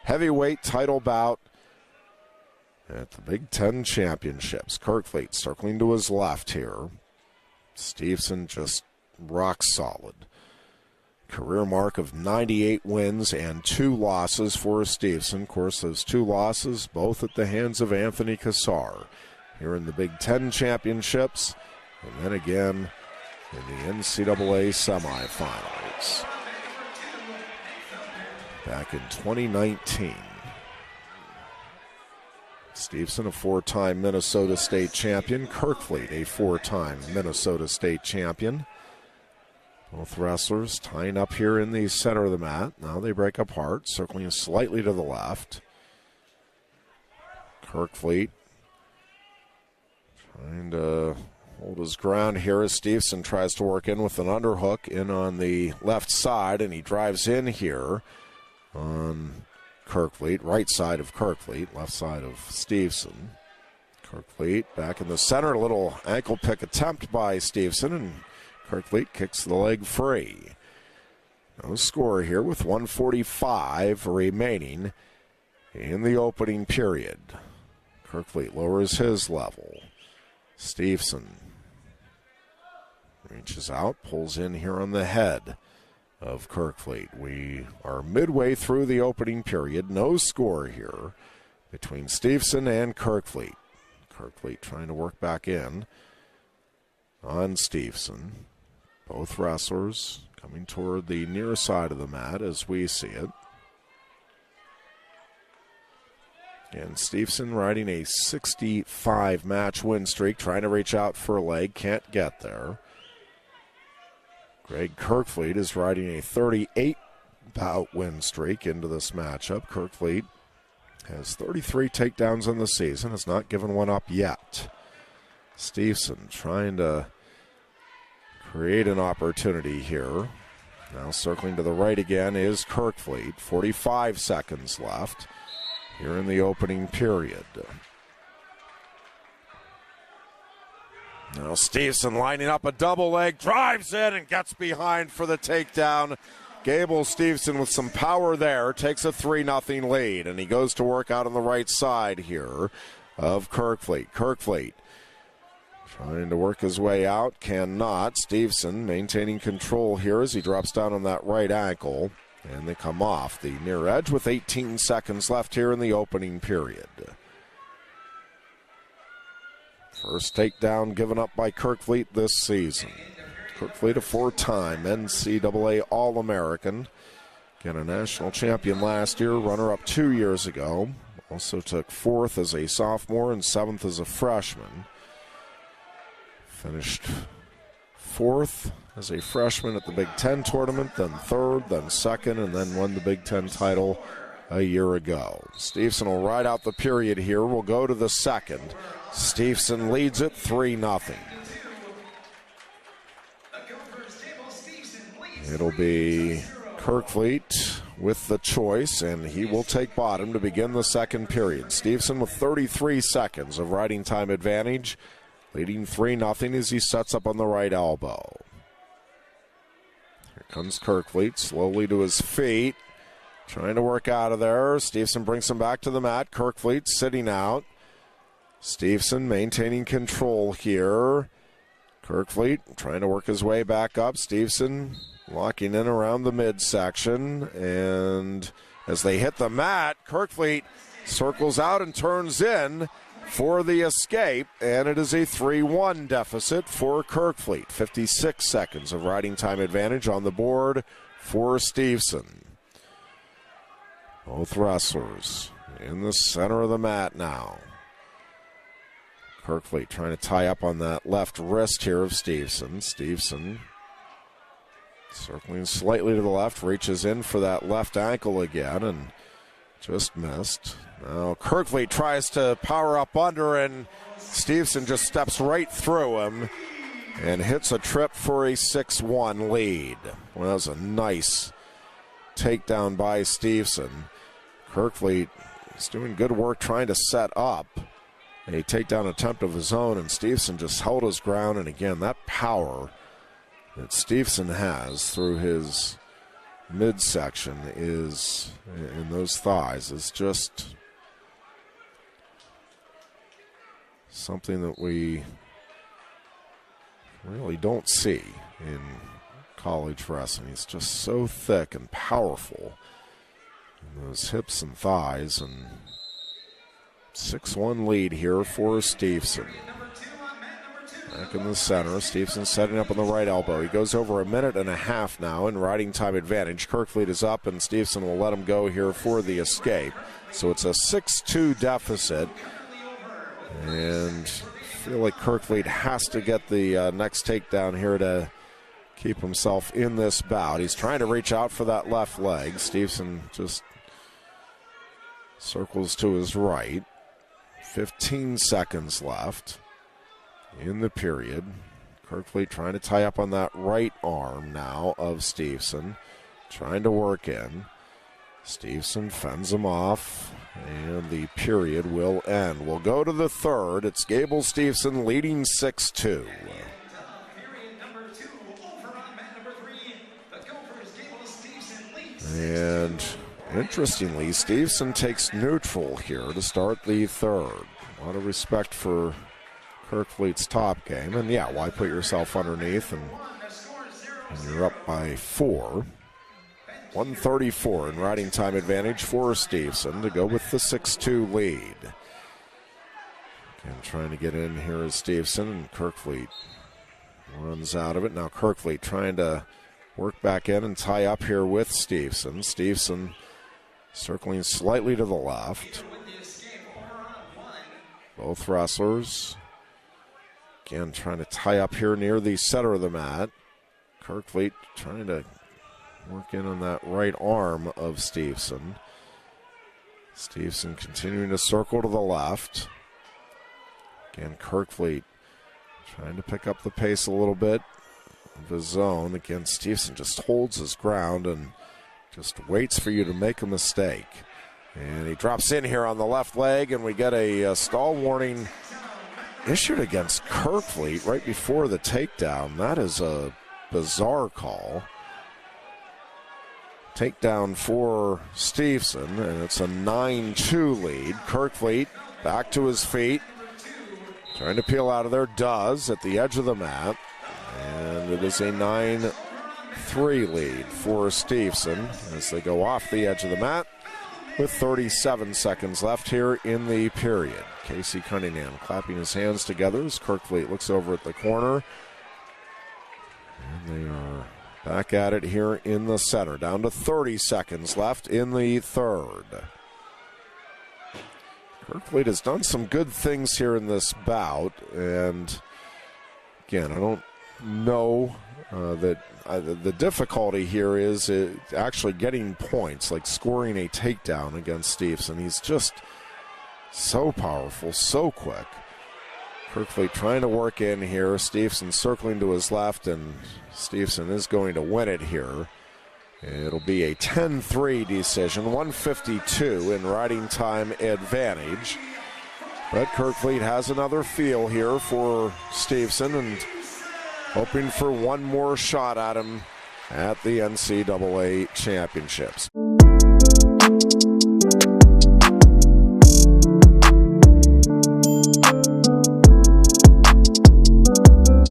heavyweight title bout at the Big Ten Championships. Kerkvliet circling to his left here. Steveson just rock solid. Career mark of 98 wins and 2 losses for Steveson. Of course, those 2 losses, both at the hands of Anthony Cassar here in the Big Ten Championships, and then again in the NCAA semifinals back in 2019. Steveson, a 4-time Minnesota State champion. Kerkvliet, a 4-time Minnesota State champion. Both wrestlers tying up here in the center of the mat. Now they break apart, circling slightly to the left. Kerkvliet trying to hold his ground here as Steveson tries to work in with an underhook in on the left side, and he drives in here on Kerkvliet, right side of Kerkvliet, left side of Steveson. Kerkvliet back in the center, a little ankle pick attempt by Steveson, and Kerkvliet kicks the leg free. No score here with 1:45 remaining in the opening period. Kerkvliet lowers his level. Steveson reaches out, pulls in here on the head of Kerkvliet. We are midway through the opening period. No score here between Steveson and Kerkvliet. Kerkvliet trying to work back in on Steveson. Both wrestlers coming toward the near side of the mat as we see it. And Steveson riding a 65-match win streak, trying to reach out for a leg, can't get there. Greg Kerkvliet is riding a 38-bout win streak into this matchup. Kerkvliet has 33 takedowns in the season, has not given one up yet. Steveson trying to create an opportunity here. Now circling to the right again is Kerkvliet. 45 seconds left here in the opening period. Now Steveson lining up a double leg, drives in and gets behind for the takedown. Gable Steveson with some power there, takes a 3-0 lead, and he goes to work out on the right side here of Kerkvliet. Kerkvliet trying to work his way out, cannot. Steveson maintaining control here as he drops down on that right ankle, and they come off the near edge with 18 seconds left here in the opening period. First takedown given up by Kerkvliet this season. Kerkvliet, a 4-time NCAA All-American. Again, a national champion last year, runner-up 2 years ago. Also took 4th as a sophomore and 7th as a freshman. Finished 4th as a freshman at the Big Ten tournament, then 3rd, then 2nd, and then won the Big Ten title a year ago. Steveson will ride out the period here. We'll go to the 2nd. Steveson leads it 3-0. It'll be Kerkvliet with the choice, and he will take bottom to begin the 2nd period. Steveson with 33 seconds of riding time advantage, leading 3-0 as he sets up on the right elbow. Here comes Kerkvliet, slowly to his feet, trying to work out of there. Steveson brings him back to the mat. Kerkvliet sitting out. Steveson maintaining control here. Kerkvliet trying to work his way back up. Steveson locking in around the midsection. And as they hit the mat, Kerkvliet circles out and turns in for the escape. And it is a 3-1 deficit for Kerkvliet. 56 seconds of riding time advantage on the board for Steveson. Both wrestlers in the center of the mat now. Kerkvliet trying to tie up on that left wrist here of Steveson. Steveson circling slightly to the left, reaches in for that left ankle again and just missed. Now Kerkvliet tries to power up under, and Steveson just steps right through him and hits a trip for a 6-1 lead. Well, that was a nice takedown by Steveson. Kerkvliet is doing good work trying to set up a takedown attempt of his own, and Steveson just held his ground. And again, that power that Steveson has through his midsection is, in those thighs, is just something that we really don't see in college wrestling. He's just so thick and powerful in those hips and thighs, and 6-1 lead here for Steveson. Back in the center, Steveson setting up on the right elbow. He goes over a minute and a half now in riding time advantage. Kerkvliet is up, and Steveson will let him go here for the escape. So it's a 6-2 deficit, and I feel like Kerkvliet has to get the next takedown here to keep himself in this bout. He's trying to reach out for that left leg. Steveson just circles to his right. 15 seconds left in the period. Kerkvliet trying to tie up on that right arm now of Steveson, trying to work in. Steveson fends him off, and the period will end. We'll go to the third. It's Gable Steveson leading 6-2. And interestingly, Steveson takes neutral here to start the third. A lot of respect for Kerkvliet's top game. And yeah, why put yourself underneath and you're up by 4. 134 in riding time advantage for Steveson to go with the 6-2 lead. Again, trying to get in here is Steveson, and Kerkvliet runs out of it. Now Kerkvliet trying to work back in and tie up here with Steveson. Steveson circling slightly to the left. Both wrestlers, again, trying to tie up here near the center of the mat. Kerkvliet trying to work in on that right arm of Steveson. Steveson continuing to circle to the left. Again, Kerkvliet trying to pick up the pace a little bit of his own. Again, Steveson just holds his ground and just waits for you to make a mistake. And he drops in here on the left leg, and we get a stall warning issued against Kerkvliet right before the takedown. That is a bizarre call. Takedown for Steveson, and it's a 9-2 lead. Kerkvliet back to his feet, trying to peel out of there, does at the edge of the mat. And it is a 9-3 lead for Steveson as they go off the edge of the mat with 37 seconds left here in the period. Casey Cunningham clapping his hands together as Kerkvliet looks over at the corner. And they are back at it here in the center. Down to 30 seconds left in the third. Kerkvliet has done some good things here in this bout. And again, I don't know that the difficulty here is actually getting points, like scoring a takedown against Steveson. He's just so powerful, so quick. Kerkvliet trying to work in here. Steveson circling to his left, and Steveson is going to win it here. It'll be a 10-3 decision, 152 in riding time advantage. But Kerkvliet has another feel here for Steveson and hoping for one more shot at him at the NCAA championships.